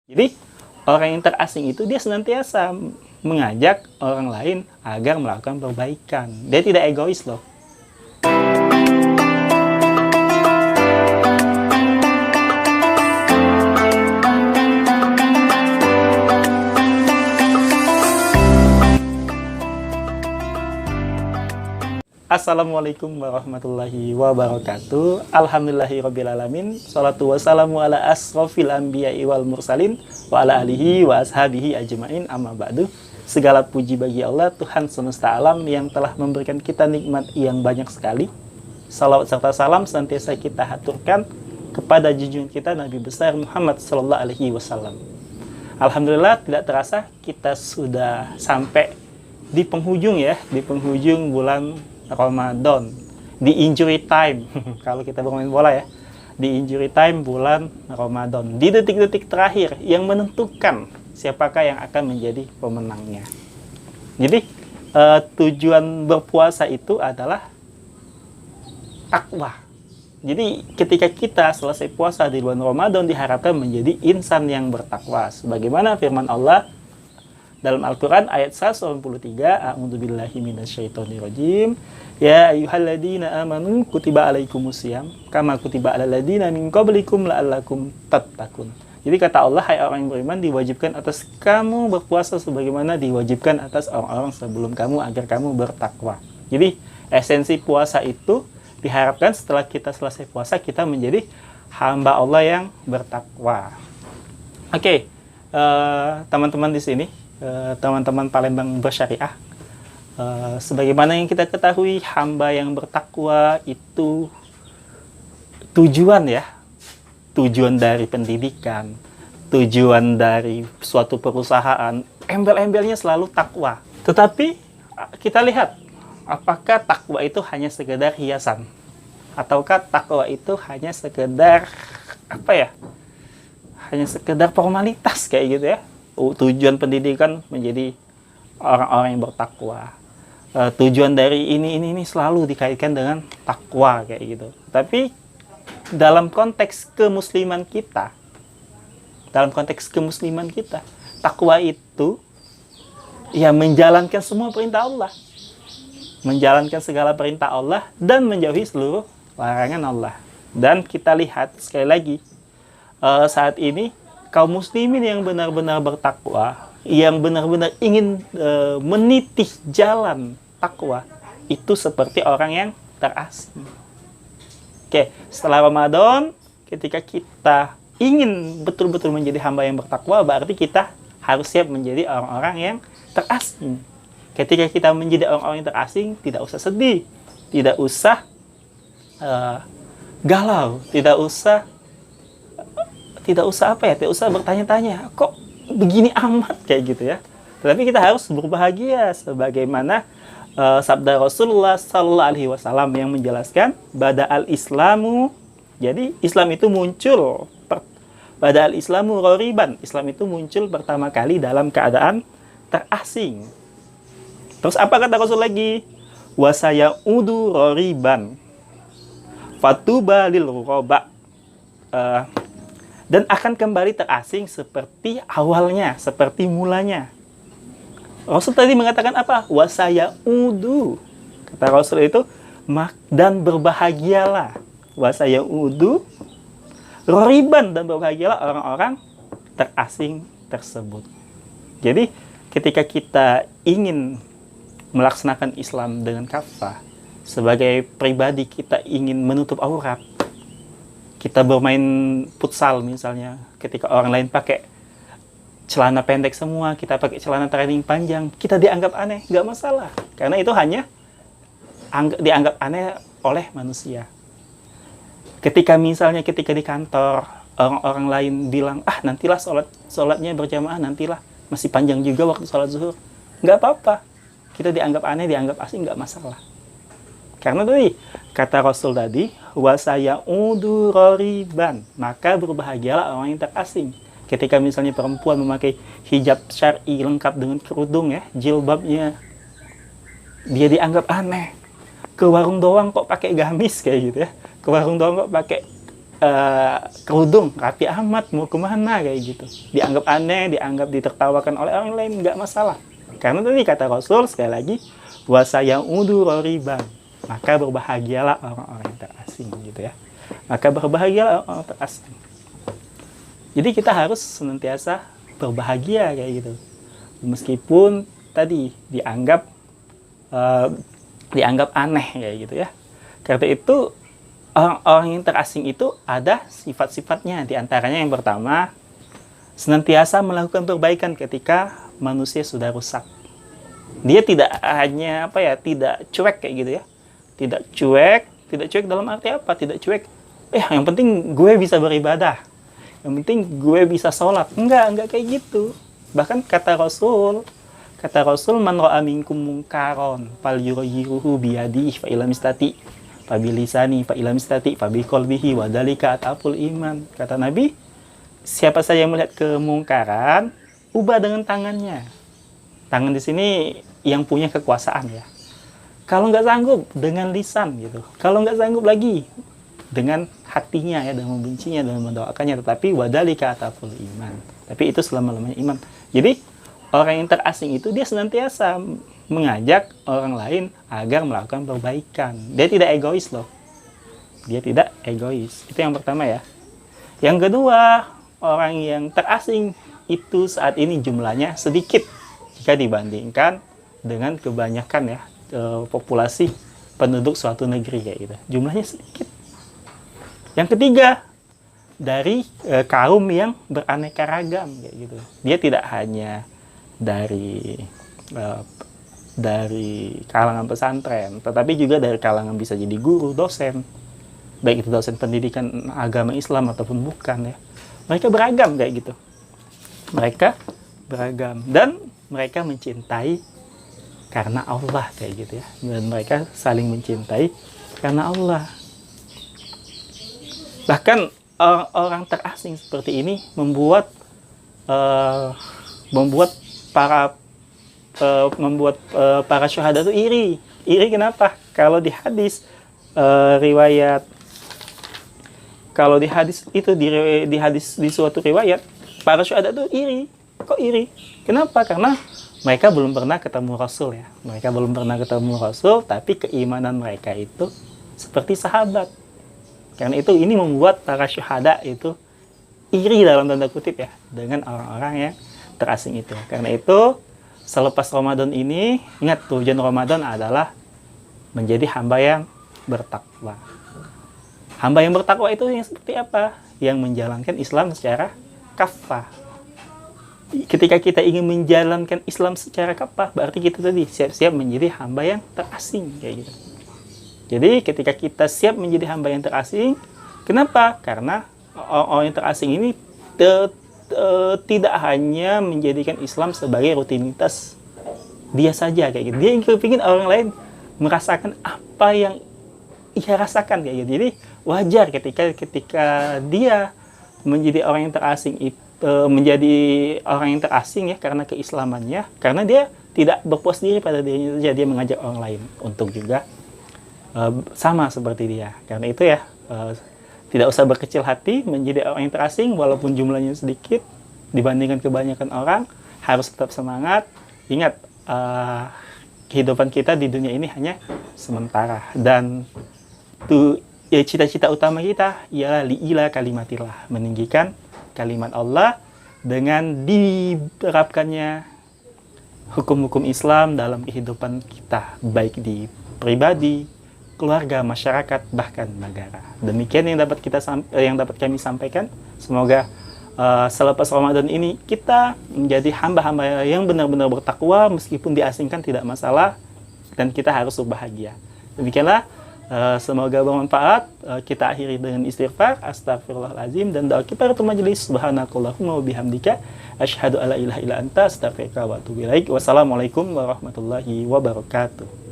Jadi orang yang terasing itu dia senantiasa mengajak orang lain agar melakukan perbaikan. Dia tidak egois loh. Assalamualaikum warahmatullahi wabarakatuh. Alhamdulillahirrabbilalamin. Salatu wassalamu ala asrofil anbiya'i wal mursalin wa ala alihi wa ashabihi ajma'in, amma ba'du. Segala puji bagi Allah, Tuhan semesta alam yang telah memberikan kita nikmat yang banyak sekali. Salawat serta salam senantiasa kita haturkan kepada junjungan kita Nabi besar Muhammad sallallahu alaihi wasallam. Alhamdulillah, tidak terasa kita sudah sampai di penghujung bulan Ramadan, di injury time kalau kita bermain bola ya, di injury time bulan Ramadan, di detik-detik terakhir yang menentukan siapakah yang akan menjadi pemenangnya. Jadi tujuan berpuasa itu adalah takwa. Jadi ketika kita selesai puasa di bulan Ramadan diharapkan menjadi insan yang bertakwa, sebagaimana firman Allah dalam Al-Quran ayat 183, A'udzubillahi minasyaitonirrajim. Ya ayyuhalladzina amanu kutiba alaikumusiyam kama kutiba alal ladzina min qablikum la'allakum tattaqun. Jadi kata Allah, hai orang yang beriman, diwajibkan atas kamu berpuasa sebagaimana diwajibkan atas orang-orang sebelum kamu agar kamu bertakwa. Jadi esensi puasa itu diharapkan setelah kita selesai puasa kita menjadi hamba Allah yang bertakwa. Oke, teman-teman di sini, teman-teman Palembang bersyariah, sebagaimana yang kita ketahui, hamba yang bertakwa itu tujuan dari pendidikan, tujuan dari suatu perusahaan, embel-embelnya selalu takwa. Tetapi kita lihat, apakah takwa itu hanya sekedar hiasan, ataukah takwa itu hanya sekedar hanya sekedar formalitas kayak gitu ya. Tujuan pendidikan menjadi orang-orang yang bertakwa. Tujuan dari ini selalu dikaitkan dengan takwa kayak gitu. Tapi dalam konteks kemusliman kita, takwa itu ya menjalankan semua perintah Allah, menjalankan segala perintah Allah dan menjauhi seluruh larangan Allah. Dan kita lihat sekali lagi, saat ini kaum muslimin yang benar-benar bertakwa, yang benar-benar ingin meniti jalan takwa, itu seperti orang yang terasing. Oke, setelah Ramadan, ketika kita ingin betul-betul menjadi hamba yang bertakwa, berarti kita harus siap menjadi orang-orang yang terasing. Ketika kita menjadi orang-orang yang terasing, tidak usah sedih, tidak usah galau, tidak usah bertanya-tanya, kok begini amat kayak gitu ya. Tetapi kita harus berbahagia sebagaimana sabda Rasulullah sallallahu alaihi wasallam yang menjelaskan bada al-islamu. Jadi Islam itu muncul bada al-islamu ghoriban. Islam itu muncul pertama kali dalam keadaan terasing. Terus apa kata Rasul lagi? Wasayaudu ghoriban fatuba lil ghuraba. Dan akan kembali terasing seperti awalnya, seperti mulanya. Rasul tadi mengatakan apa? Wasayaudu. Kata Rasul itu, dan berbahagialah. Wasayaudu ghoriban, dan berbahagialah orang-orang terasing tersebut. Jadi, ketika kita ingin melaksanakan Islam dengan kafah, sebagai pribadi kita ingin menutup aurat, kita bermain futsal misalnya, ketika orang lain pakai celana pendek semua, kita pakai celana training panjang, kita dianggap aneh, nggak masalah. Karena itu hanya dianggap aneh oleh manusia. Ketika di kantor, orang-orang lain bilang, nantilah sholatnya berjamaah, nantilah, masih panjang juga waktu sholat zuhur. Nggak apa-apa. Kita dianggap aneh, dianggap asing, nggak masalah. Karena tadi, kata Rasul tadi, wasayaudu ghoriban, maka berbahagialah orang yang terasing. Ketika misalnya perempuan memakai hijab syar'i lengkap dengan kerudung ya, jilbabnya, dia dianggap aneh. Ke warung doang kok pakai gamis kayak gitu ya. Ke warung doang kok pakai kerudung rapi amat, mau kemana kayak gitu, dianggap aneh, dianggap ditertawakan oleh orang lain, nggak masalah. Karena tadi kata Rasul sekali lagi, wasaya udu roriban, maka berbahagialah orang-orang yang terasing gitu ya, maka berbahagialah orang-orang terasing. Jadi kita harus senantiasa berbahagia kayak gitu, meskipun tadi dianggap aneh kayak gitu ya. Karena itu orang-orang yang terasing itu ada sifat-sifatnya. Di antaranya yang pertama, senantiasa melakukan perbaikan ketika manusia sudah rusak. Dia tidak hanya tidak cuek kayak gitu ya. Tidak cuek dalam arti apa? Tidak cuek. Yang penting gue bisa beribadah. Yang penting gue bisa sholat. Enggak kayak gitu. Bahkan kata Rasul, man ra'a minkum munkaron falyughayyiruhu biyadihi fa illam yastati' fabilisani, fa illam yastati' fabiqalbihi wa dzalika ataful iman. Kata Nabi, siapa saja yang melihat kemungkaran, ubah dengan tangannya. Tangan di sini yang punya kekuasaan ya. Kalau nggak sanggup, dengan lisan gitu. Kalau nggak sanggup lagi, dengan hatinya ya, dan membencinya dan mendoakannya. Tetapi wa dzalika ataful iman. Tapi itu selama-lamanya iman. Jadi orang yang terasing itu dia senantiasa mengajak orang lain agar melakukan perbaikan. Dia tidak egois loh. Dia tidak egois. Itu yang pertama ya. Yang kedua, orang yang terasing itu saat ini jumlahnya sedikit jika dibandingkan dengan kebanyakan ya populasi penduduk suatu negeri kayak gitu. Jumlahnya sedikit. Yang ketiga, dari kaum yang beraneka ragam kayak gitu. Dia tidak hanya dari kalangan pesantren, tetapi juga dari kalangan bisa jadi guru, dosen, baik itu dosen pendidikan agama Islam ataupun bukan ya. Mereka beragam kayak gitu. Mereka beragam dan mereka mencintai karena Allah kayak gitu ya. Dan mereka saling mencintai karena Allah. Bahkan orang terasing seperti ini membuat para syuhada itu iri. Iri kenapa? Kalau di hadis di suatu riwayat para syuhada itu iri. Kok iri? Kenapa? Karena mereka belum pernah ketemu Rasul ya. Mereka belum pernah ketemu Rasul, tapi keimanan mereka itu seperti sahabat. Karena itu ini membuat para syuhada itu iri dalam tanda kutip ya dengan orang-orang yang terasing itu. Karena itu selepas Ramadan ini, ingat tujuan Ramadan adalah menjadi hamba yang bertakwa. Hamba yang bertakwa itu yang seperti apa? Yang menjalankan Islam secara kafah. Ketika kita ingin menjalankan Islam secara kafah, berarti kita tadi siap-siap menjadi hamba yang terasing kayak gitu. Jadi ketika kita siap menjadi hamba yang terasing, kenapa? Karena orang yang terasing ini tidak hanya menjadikan Islam sebagai rutinitas dia saja kayak gitu. Dia ingin orang lain merasakan apa yang ia rasakan kayak gitu. Jadi wajar ketika dia menjadi orang yang terasing ya karena keislamannya, karena dia tidak berpuas diri pada dirinya saja, dia mengajak orang lain untuk juga sama seperti dia. Karena itu ya tidak usah berkecil hati menjadi orang yang terasing walaupun jumlahnya sedikit dibandingkan kebanyakan orang. Harus tetap semangat. Ingat, kehidupan kita di dunia ini hanya sementara. Dan cita-cita utama kita ialah li'ila kalimatillah, meninggikan kalimat Allah dengan diterapkannya hukum-hukum Islam dalam kehidupan kita, baik di pribadi, keluarga, masyarakat, bahkan negara. Demikian yang dapat kami sampaikan. Semoga selepas Ramadan ini kita menjadi hamba-hamba yang benar-benar bertakwa, meskipun diasingkan tidak masalah, dan kita harus berbahagia. Demikianlah, semoga bermanfaat. Kita akhiri dengan istighfar, astagfirullahaladzim, dan doa kifaratul majelis. Subhanakallahumma wa bihamdika asyhadu alla ilaha illa anta astaghfiruka wa atubu ilaik. Wassalamualaikum warahmatullahi wabarakatuh.